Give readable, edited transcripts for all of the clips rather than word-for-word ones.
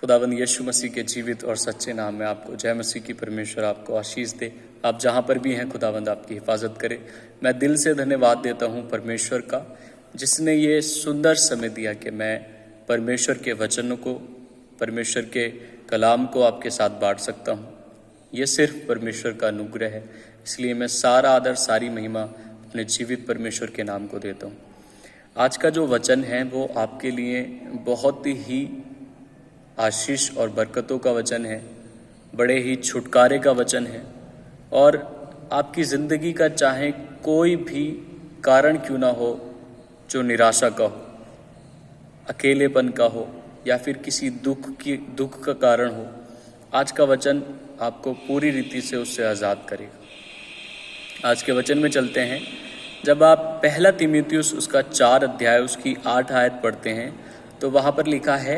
खुदावंद यीशु मसीह के जीवित और सच्चे नाम में आपको जय मसीह की परमेश्वर आपको आशीष दे। आप जहाँ पर भी हैं खुदावंद आपकी हिफाजत करे। मैं दिल से धन्यवाद देता हूँ परमेश्वर का, जिसने ये सुंदर समय दिया कि मैं परमेश्वर के वचनों को, परमेश्वर के कलाम को आपके साथ बांट सकता हूँ। ये सिर्फ परमेश्वर का अनुग्रह है, इसलिए मैं सारा आदर सारी महिमा अपने जीवित परमेश्वर के नाम को देता हूँ। आज का जो वचन है वो आपके लिए बहुत ही आशीष और बरकतों का वचन है, बड़े ही छुटकारे का वचन है। और आपकी ज़िंदगी का चाहे कोई भी कारण क्यों ना हो, जो निराशा का हो, अकेलेपन का हो या फिर किसी दुख का कारण हो, आज का वचन आपको पूरी रीति से उससे आज़ाद करेगा। आज के वचन में चलते हैं। जब आप पहला तीमुथियुस उसका 4 अध्याय उसकी 8 आयत पढ़ते हैं तो वहाँ पर लिखा है,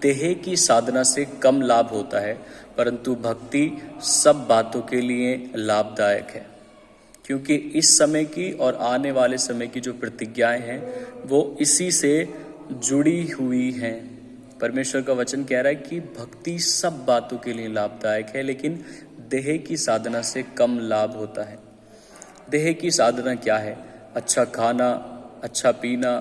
देह की साधना से कम लाभ होता है, परंतु भक्ति सब बातों के लिए लाभदायक है, क्योंकि इस समय की और आने वाले समय की जो प्रतिज्ञाएं हैं वो इसी से जुड़ी हुई हैं। परमेश्वर का वचन कह रहा है कि भक्ति सब बातों के लिए लाभदायक है, लेकिन देह की साधना से कम लाभ होता है। देह की साधना क्या है? अच्छा खाना, अच्छा पीना,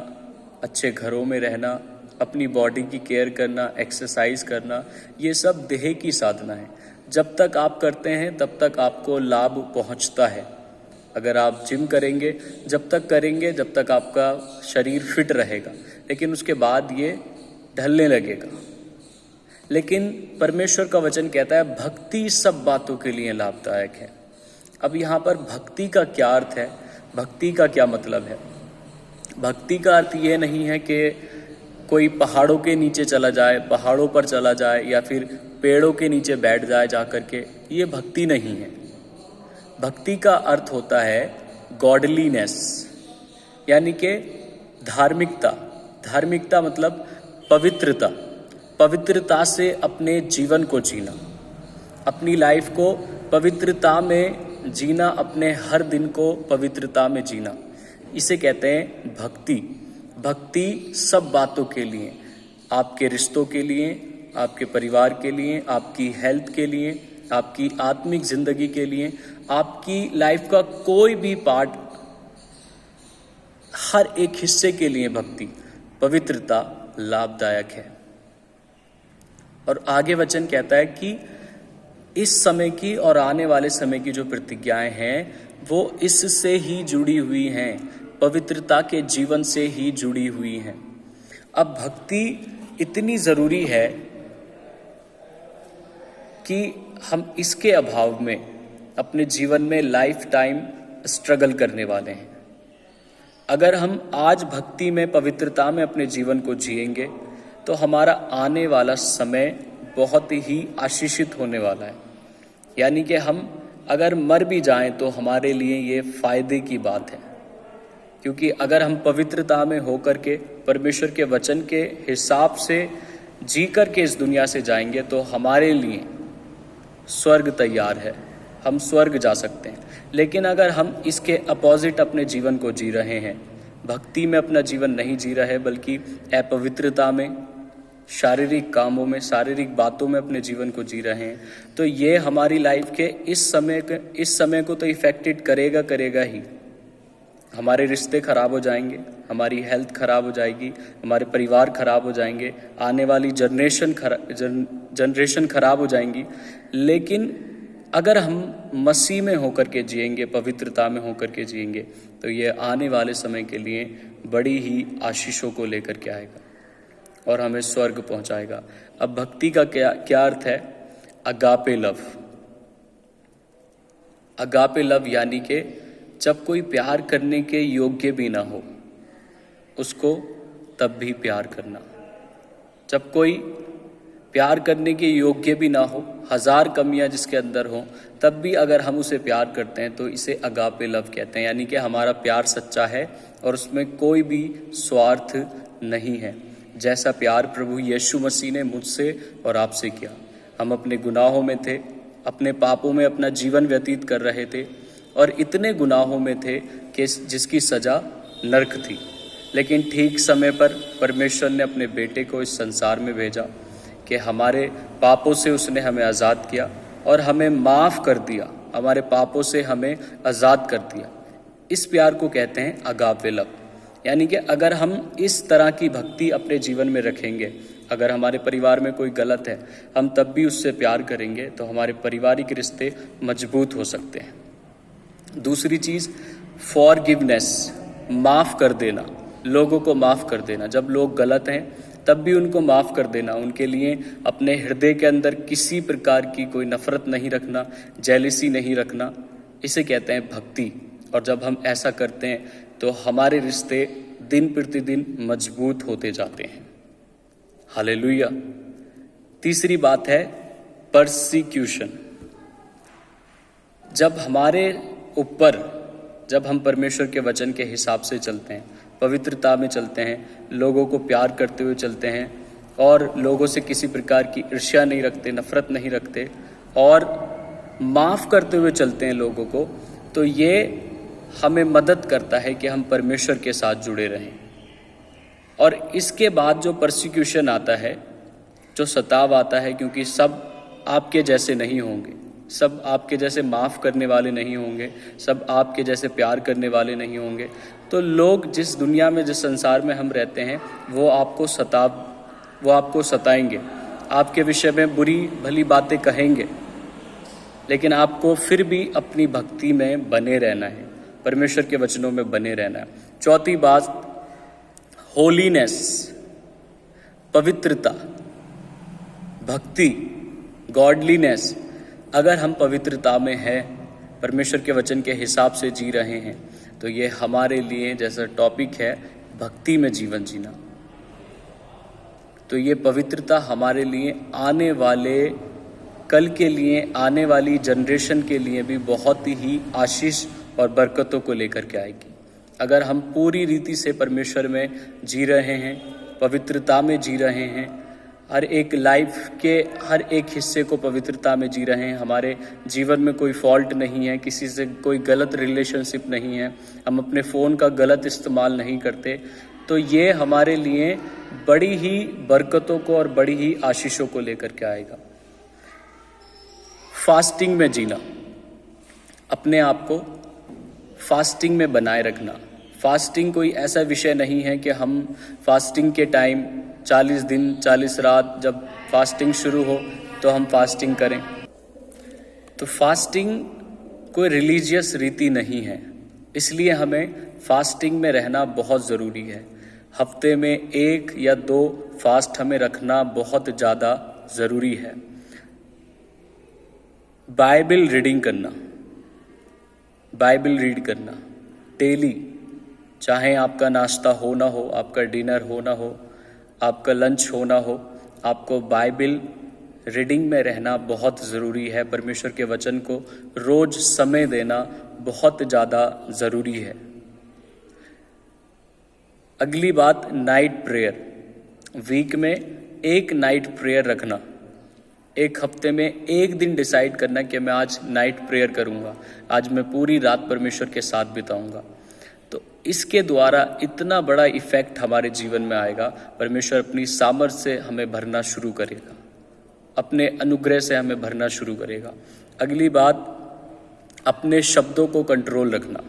अच्छे घरों में रहना, अपनी बॉडी की केयर करना, एक्सरसाइज करना, ये सब देह की साधना है। जब तक आप करते हैं तब तक आपको लाभ पहुंचता है। अगर आप जिम करेंगे, जब तक करेंगे जब तक आपका शरीर फिट रहेगा, लेकिन उसके बाद ये ढलने लगेगा। लेकिन परमेश्वर का वचन कहता है भक्ति सब बातों के लिए लाभदायक है। अब यहाँ पर भक्ति का क्या अर्थ है? भक्ति का क्या मतलब है? भक्ति का अर्थ ये नहीं है कि कोई पहाड़ों के नीचे चला जाए, पहाड़ों पर चला जाए या फिर पेड़ों के नीचे बैठ जाए जा करके, ये भक्ति नहीं है। भक्ति का अर्थ होता है गॉडलीनेस, यानी कि धार्मिकता। धार्मिकता मतलब पवित्रता। पवित्रता से अपने जीवन को जीना, अपनी लाइफ को पवित्रता में जीना, अपने हर दिन को पवित्रता में जीना, इसे कहते हैं भक्ति। भक्ति सब बातों के लिए, आपके रिश्तों के लिए, आपके परिवार के लिए, आपकी हेल्थ के लिए, आपकी आत्मिक जिंदगी के लिए, आपकी लाइफ का कोई भी पार्ट, हर एक हिस्से के लिए भक्ति, पवित्रता लाभदायक है। और आगे वचन कहता है कि इस समय की और आने वाले समय की जो प्रतिज्ञाएं हैं वो इससे ही जुड़ी हुई हैं, पवित्रता के जीवन से ही जुड़ी हुई हैं। अब भक्ति इतनी ज़रूरी है कि हम इसके अभाव में अपने जीवन में लाइफ टाइम स्ट्रगल करने वाले हैं। अगर हम आज भक्ति में, पवित्रता में अपने जीवन को जिएंगे तो हमारा आने वाला समय बहुत ही आशीषित होने वाला है। यानी कि हम अगर मर भी जाएं तो हमारे लिए ये फायदे की बात है, क्योंकि अगर हम पवित्रता में होकर के परमेश्वर के वचन के हिसाब से जी कर के इस दुनिया से जाएंगे तो हमारे लिए स्वर्ग तैयार है, हम स्वर्ग जा सकते हैं। लेकिन अगर हम इसके अपोजिट अपने जीवन को जी रहे हैं, भक्ति में अपना जीवन नहीं जी रहे बल्कि अपवित्रता में, शारीरिक कामों में, शारीरिक बातों में अपने जीवन को जी रहे हैं, तो ये हमारी लाइफ के इस समय को तो इफेक्टेड करेगा ही। हमारे रिश्ते खराब हो जाएंगे, हमारी हेल्थ खराब हो जाएगी, हमारे परिवार खराब हो जाएंगे, आने वाली जनरेशन खराब हो जाएंगी। लेकिन अगर हम मसीह में होकर के जिएंगे, पवित्रता में होकर के जिएंगे, तो ये आने वाले समय के लिए बड़ी ही आशीषों को लेकर के आएगा और हमें स्वर्ग पहुंचाएगा। अब भक्ति का क्या अर्थ है? Agape love. अगापे लव यानी कि जब कोई प्यार करने के योग्य भी ना हो उसको तब भी प्यार करना। जब कोई प्यार करने के योग्य भी ना हो, 1000 कमियां जिसके अंदर हो, तब भी अगर हम उसे प्यार करते हैं तो इसे अगापे लव कहते हैं। यानी कि हमारा प्यार सच्चा है और उसमें कोई भी स्वार्थ नहीं है। जैसा प्यार प्रभु यीशु मसीह ने मुझसे और आपसे किया। हम अपने गुनाहों में थे, अपने पापों में अपना जीवन व्यतीत कर रहे थे और इतने गुनाहों में थे कि जिसकी सजा नरक थी। लेकिन ठीक समय पर परमेश्वर ने अपने बेटे को इस संसार में भेजा कि हमारे पापों से उसने हमें आज़ाद किया और हमें माफ़ कर दिया, हमारे पापों से हमें आज़ाद कर दिया। इस प्यार को कहते हैं अगापे लव। यानी कि अगर हम इस तरह की भक्ति अपने जीवन में रखेंगे, अगर हमारे परिवार में कोई गलत है, हम तब भी उससे प्यार करेंगे, तो हमारे पारिवारिक रिश्ते मजबूत हो सकते हैं। दूसरी चीज़ फॉरगिवनेस, माफ़ कर देना, लोगों को माफ़ कर देना। जब लोग गलत हैं तब भी उनको माफ़ कर देना, उनके लिए अपने हृदय के अंदर किसी प्रकार की कोई नफ़रत नहीं रखना, जेलिसी नहीं रखना, इसे कहते हैं भक्ति। और जब हम ऐसा करते हैं तो हमारे रिश्ते दिन प्रतिदिन मजबूत होते जाते हैं। हालेलुया। तीसरी बात है परसिक्यूशन। जब हमारे ऊपर, जब हम परमेश्वर के वचन के हिसाब से चलते हैं, पवित्रता में चलते हैं, लोगों को प्यार करते हुए चलते हैं और लोगों से किसी प्रकार की ईर्ष्या नहीं रखते, नफरत नहीं रखते और माफ़ करते हुए चलते हैं लोगों को, तो ये हमें मदद करता है कि हम परमेश्वर के साथ जुड़े रहें। और इसके बाद जो परसिक्यूशन आता है, जो सताव आता है, क्योंकि सब आपके जैसे नहीं होंगे, सब आपके जैसे माफ़ करने वाले नहीं होंगे, सब आपके जैसे प्यार करने वाले नहीं होंगे, तो लोग जिस दुनिया में, जिस संसार में हम रहते हैं, वो आपको सताएंगे, आपके विषय में बुरी भली बातें कहेंगे, लेकिन आपको फिर भी अपनी भक्ति में बने रहना है, परमेश्वर के वचनों में बने रहना है। चौथी बात होलीनेस, पवित्रता, भक्ति, गॉडलीनेस। अगर हम पवित्रता में हैं, परमेश्वर के वचन के हिसाब से जी रहे हैं, तो ये हमारे लिए, जैसा टॉपिक है भक्ति में जीवन जीना, तो ये पवित्रता हमारे लिए आने वाले कल के लिए, आने वाली जनरेशन के लिए भी बहुत ही आशीष और बरकतों को लेकर के आएगी। अगर हम पूरी रीति से परमेश्वर में जी रहे हैं, पवित्रता में जी रहे हैं, हर एक लाइफ के हर एक हिस्से को पवित्रता में जी रहे हैं, हमारे जीवन में कोई फॉल्ट नहीं है, किसी से कोई गलत रिलेशनशिप नहीं है, हम अपने फ़ोन का गलत इस्तेमाल नहीं करते, तो ये हमारे लिए बड़ी ही बरकतों को और बड़ी ही आशीषों को लेकर के आएगा। फास्टिंग में जीना, अपने आप को फास्टिंग में बनाए रखना। फास्टिंग कोई ऐसा विषय नहीं है कि हम फास्टिंग के टाइम 40 दिन 40 रात जब फास्टिंग शुरू हो तो हम फास्टिंग करें। तो फास्टिंग कोई रिलीजियस रीति नहीं है, इसलिए हमें फास्टिंग में रहना बहुत ज़रूरी है। हफ्ते में 1 या 2 फास्ट हमें रखना बहुत ज़्यादा ज़रूरी है। बाइबल रीडिंग करना, बाइबल रीड करना डेली, चाहे आपका नाश्ता हो ना हो, आपका डिनर हो ना हो, आपका लंच हो ना हो, आपको बाइबल रीडिंग में रहना बहुत ज़रूरी है। परमेश्वर के वचन को रोज़ समय देना बहुत ज़्यादा ज़रूरी है। अगली बात नाइट प्रेयर, वीक में 1 नाइट प्रेयर रखना। एक हफ्ते में 1 दिन डिसाइड करना कि मैं आज नाइट प्रेयर करूँगा, आज मैं पूरी रात परमेश्वर के साथ बिताऊँगा। तो इसके द्वारा इतना बड़ा इफ़ेक्ट हमारे जीवन में आएगा, परमेश्वर अपनी सामर्थ से हमें भरना शुरू करेगा, अपने अनुग्रह से हमें भरना शुरू करेगा। अगली बात अपने शब्दों को कंट्रोल रखना।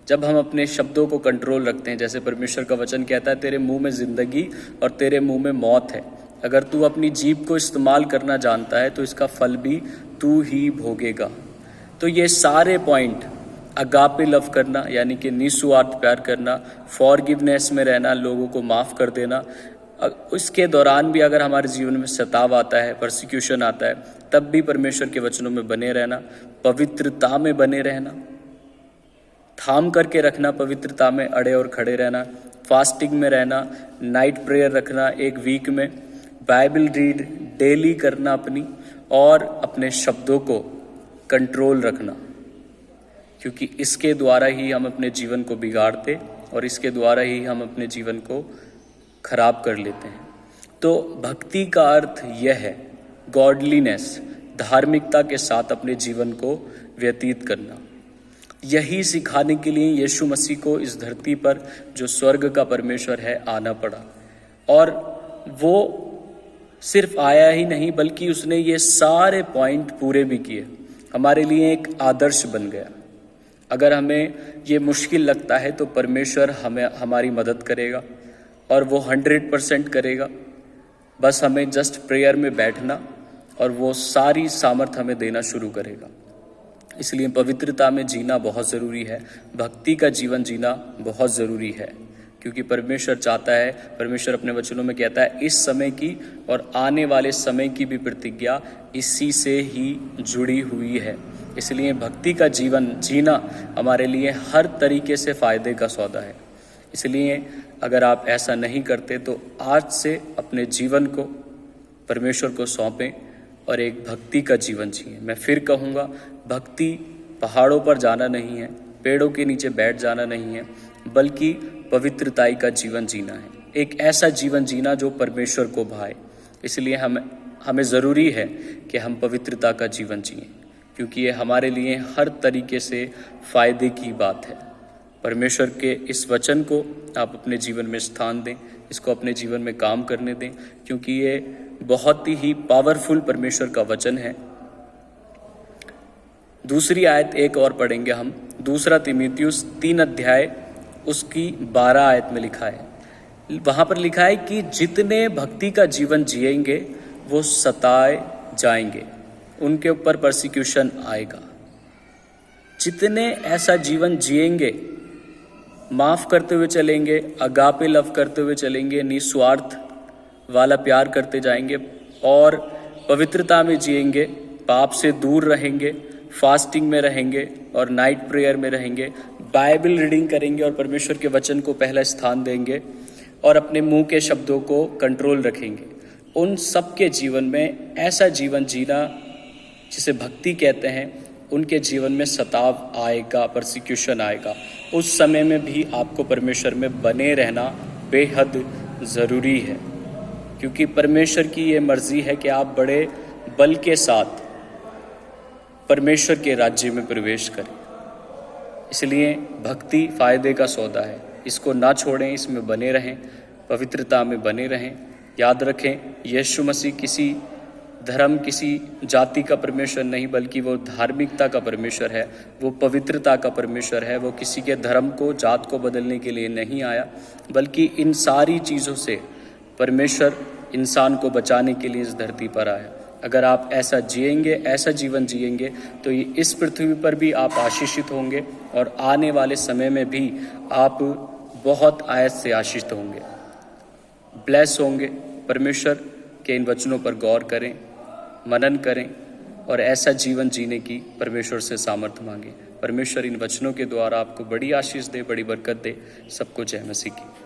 जब हम अपने शब्दों को कंट्रोल रखते हैं, जैसे परमेश्वर का वचन कहता है, तेरे मुंह में ज़िंदगी और तेरे मुंह में मौत है। अगर तू अपनी जीभ को इस्तेमाल करना जानता है तो इसका फल भी तू ही भोगेगा। तो ये सारे पॉइंट, अगापे लव करना यानी कि निस्वार्थ प्यार करना, फॉरगिवनेस में रहना, लोगों को माफ़ कर देना, उसके दौरान भी अगर हमारे जीवन में सताव आता है, परसिक्यूशन आता है, तब भी परमेश्वर के वचनों में बने रहना, पवित्रता में बने रहना, थाम करके रखना, पवित्रता में अड़े और खड़े रहना, फास्टिंग में रहना, नाइट प्रेयर रखना 1 वीक में, बाइबल रीड डेली करना अपनी, और अपने शब्दों को कंट्रोल रखना, क्योंकि इसके द्वारा ही हम अपने जीवन को बिगाड़ते और इसके द्वारा ही हम अपने जीवन को खराब कर लेते हैं। तो भक्ति का अर्थ यह है गॉडलीनेस, धार्मिकता के साथ अपने जीवन को व्यतीत करना। यही सिखाने के लिए यीशु मसीह को इस धरती पर, जो स्वर्ग का परमेश्वर है, आना पड़ा। और वो सिर्फ आया ही नहीं बल्कि उसने ये सारे पॉइंट पूरे भी किए, हमारे लिए एक आदर्श बन गया। अगर हमें ये मुश्किल लगता है तो परमेश्वर हमारी मदद करेगा और वो 100% करेगा। बस हमें जस्ट प्रेयर में बैठना और वो सारी सामर्थ हमें देना शुरू करेगा। इसलिए पवित्रता में जीना बहुत ज़रूरी है, भक्ति का जीवन जीना बहुत ज़रूरी है, क्योंकि परमेश्वर चाहता है, परमेश्वर अपने वचनों में कहता है, इस समय की और आने वाले समय की भी प्रतिज्ञा इसी से ही जुड़ी हुई है। इसलिए भक्ति का जीवन जीना हमारे लिए हर तरीके से फ़ायदे का सौदा है। इसलिए अगर आप ऐसा नहीं करते तो आज से अपने जीवन को परमेश्वर को सौंपें और एक भक्ति का जीवन जिए। मैं फिर कहूँगा, भक्ति पहाड़ों पर जाना नहीं है, पेड़ों के नीचे बैठ जाना नहीं है, बल्कि पवित्रताई का जीवन जीना है, एक ऐसा जीवन जीना जो परमेश्वर को भाए। इसलिए हमें ज़रूरी है कि हम पवित्रता का जीवन जिएं, क्योंकि ये हमारे लिए हर तरीके से फ़ायदे की बात है। परमेश्वर के इस वचन को आप अपने जीवन में स्थान दें, इसको अपने जीवन में काम करने दें, क्योंकि ये बहुत ही पावरफुल परमेश्वर का वचन है। दूसरी आयत एक और पढ़ेंगे हम, 2 तीमुथियुस 3 अध्याय उसकी 12 आयत में लिखा है। वहाँ पर लिखा है कि जितने भक्ति का जीवन जिएंगे वो सताए जाएंगे, उनके ऊपर परसिक्यूशन आएगा। जितने ऐसा जीवन जिएंगे, माफ़ करते हुए चलेंगे, अगापे लव करते हुए चलेंगे, निस्वार्थ वाला प्यार करते जाएंगे और पवित्रता में जिएंगे, पाप से दूर रहेंगे, फास्टिंग में रहेंगे और नाइट प्रेयर में रहेंगे, बाइबल रीडिंग करेंगे और परमेश्वर के वचन को पहला स्थान देंगे और अपने मुंह के शब्दों को कंट्रोल रखेंगे। उन सब के जीवन में ऐसा जीवन जीना जिसे भक्ति कहते हैं, उनके जीवन में सताव आएगा, परसिक्यूशन आएगा। उस समय में भी आपको परमेश्वर में बने रहना बेहद ज़रूरी है, क्योंकि परमेश्वर की ये मर्ज़ी है कि आप बड़े बल के साथ परमेश्वर के राज्य में प्रवेश करें। इसलिए भक्ति फ़ायदे का सौदा है, इसको ना छोड़ें, इसमें बने रहें, पवित्रता में बने रहें। याद रखें, यीशु मसीह किसी धर्म, किसी जाति का परमेश्वर नहीं, बल्कि वो धार्मिकता का परमेश्वर है, वो पवित्रता का परमेश्वर है। वो किसी के धर्म को, जात को बदलने के लिए नहीं आया, बल्कि इन सारी चीज़ों से परमेश्वर इंसान को बचाने के लिए इस धरती पर आया। अगर आप ऐसा जिएंगे, ऐसा जीवन जिएंगे, तो ये इस पृथ्वी पर भी आप आशीषित होंगे और आने वाले समय में भी आप बहुत आयत से आशीषित होंगे, ब्लेस होंगे। परमेश्वर के इन वचनों पर गौर करें, मनन करें और ऐसा जीवन जीने की परमेश्वर से सामर्थ्य मांगें। परमेश्वर इन वचनों के द्वारा आपको बड़ी आशीष दे, बड़ी बरकत दे। सबको जय मसीह की।